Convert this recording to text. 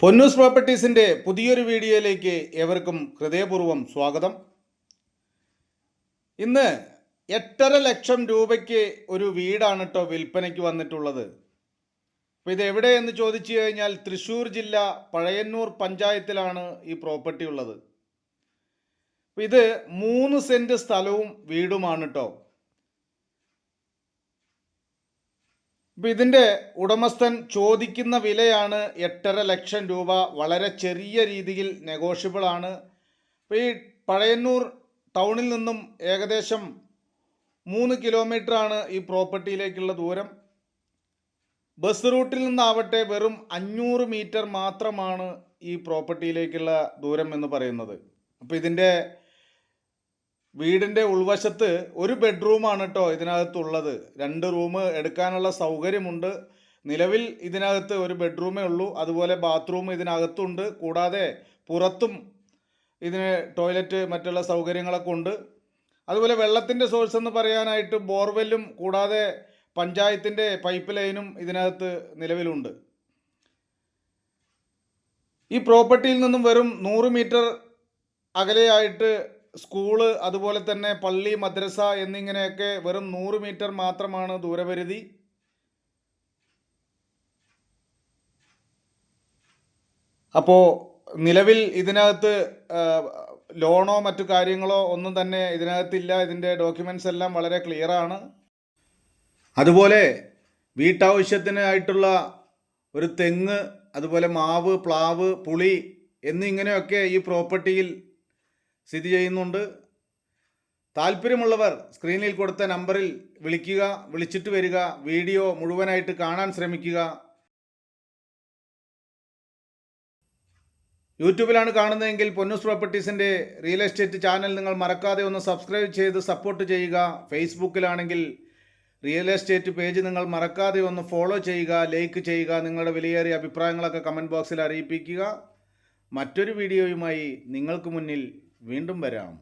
പൊന്നൂസ് പ്രോപ്പർട്ടീസിൻ്റെ പുതിയൊരു വീഡിയോയിലേക്ക് ഏവർക്കും ഹൃദയപൂർവ്വം സ്വാഗതം. ഇന്ന് 8.5 ലക്ഷം രൂപയ്ക്ക് ഒരു വീടാണ് കേട്ടോ വിൽപ്പനയ്ക്ക് വന്നിട്ടുള്ളത്. അപ്പോൾ ഇത് എവിടെയെന്ന് ചോദിച്ചു കഴിഞ്ഞാൽ തൃശ്ശൂർ ജില്ല പഴയന്നൂർ പഞ്ചായത്തിലാണ് ഈ പ്രോപ്പർട്ടി ഉള്ളത്. അപ്പോൾ ഇത് 3 സെൻറ്റ് സ്ഥലവും വീടുമാണ് കേട്ടോ. ഇപ്പോൾ ഇതിൻ്റെ ഉടമസ്ഥൻ ചോദിക്കുന്ന വിലയാണ് 8.5 ലക്ഷം രൂപ. വളരെ ചെറിയ രീതിയിൽ നെഗോഷ്യബിൾ ആണ്. ഇപ്പോൾ ഈ പഴയന്നൂർ ടൗണിൽ നിന്നും ഏകദേശം 3 കിലോമീറ്ററാണ് ഈ പ്രോപ്പർട്ടിയിലേക്കുള്ള ദൂരം. ബസ് റൂട്ടിൽ നിന്നാവട്ടെ വെറും 500 മീറ്റർ മാത്രമാണ് ഈ പ്രോപ്പർട്ടിയിലേക്കുള്ള ദൂരം എന്ന് പറയുന്നത്. അപ്പോൾ ഇതിൻ്റെ വീടിൻ്റെ ഉൾവശത്ത് ഒരു ബെഡ്റൂമാണ് കേട്ടോ ഇതിനകത്തുള്ളത്. 2 റൂം എടുക്കാനുള്ള സൗകര്യമുണ്ട്. നിലവിൽ ഇതിനകത്ത് ഒരു ബെഡ്റൂമേ ഉള്ളൂ. അതുപോലെ ബാത്റൂം ഇതിനകത്തുണ്ട്. കൂടാതെ പുറത്തും ഇതിന് ടോയ്ലറ്റ് മറ്റുള്ള സൗകര്യങ്ങളൊക്കെ ഉണ്ട്. അതുപോലെ വെള്ളത്തിൻ്റെ സോഴ്സ് എന്ന് പറയാനായിട്ട് ബോർവെല്ലും കൂടാതെ പഞ്ചായത്തിൻ്റെ പൈപ്പ് ലൈനും ഇതിനകത്ത് നിലവിലുണ്ട്. ഈ പ്രോപ്പർട്ടിയിൽ നിന്നും വെറും 100 മീറ്റർ അകലെയായിട്ട് സ്കൂള്, അതുപോലെ തന്നെ പള്ളി, മദ്രസ എന്നിങ്ങനെയൊക്കെ വെറും 100 മീറ്റർ മാത്രമാണ് ദൂരപരിധി. അപ്പോൾ നിലവിൽ ഇതിനകത്ത് ലോണോ മറ്റു കാര്യങ്ങളോ ഒന്നും തന്നെ ഇതിനകത്തില്ല. ഇതിൻ്റെ ഡോക്യുമെൻറ്റ്സ് എല്ലാം വളരെ ക്ലിയറാണ്. അതുപോലെ വീട്ടാവശ്യത്തിനായിട്ടുള്ള ഒരു തെങ്ങ്, അതുപോലെ മാവ്, പ്ലാവ്, പുളി എന്നിങ്ങനെയൊക്കെ ഈ പ്രോപ്പർട്ടിയിൽ സ്ഥിതി ചെയ്യുന്നുണ്ട്. താല്പര്യമുള്ളവർ സ്ക്രീനിൽ കൊടുത്ത നമ്പറിൽ വിളിക്കുക, വിളിച്ചിട്ട് വരിക. വീഡിയോ മുഴുവനായിട്ട് കാണാൻ ശ്രമിക്കുക. യൂട്യൂബിലാണ് കാണുന്നതെങ്കിൽ പൊന്നൂസ് പ്രോപ്പർട്ടീസിൻ്റെ റിയൽ എസ്റ്റേറ്റ് ചാനൽ നിങ്ങൾ മറക്കാതെ ഒന്ന് സബ്സ്ക്രൈബ് ചെയ്ത് സപ്പോർട്ട് ചെയ്യുക. ഫേസ്ബുക്കിലാണെങ്കിൽ റിയൽ എസ്റ്റേറ്റ് പേജ് നിങ്ങൾ മറക്കാതെ ഒന്ന് ഫോളോ ചെയ്യുക, ലൈക്ക് ചെയ്യുക. നിങ്ങളുടെ വിലയേറിയ അഭിപ്രായങ്ങളൊക്കെ കമൻറ്റ് ബോക്സിൽ അറിയിപ്പിക്കുക. മറ്റൊരു വീഡിയോയുമായി നിങ്ങൾക്ക് മുന്നിൽ വീണ്ടും വരാം.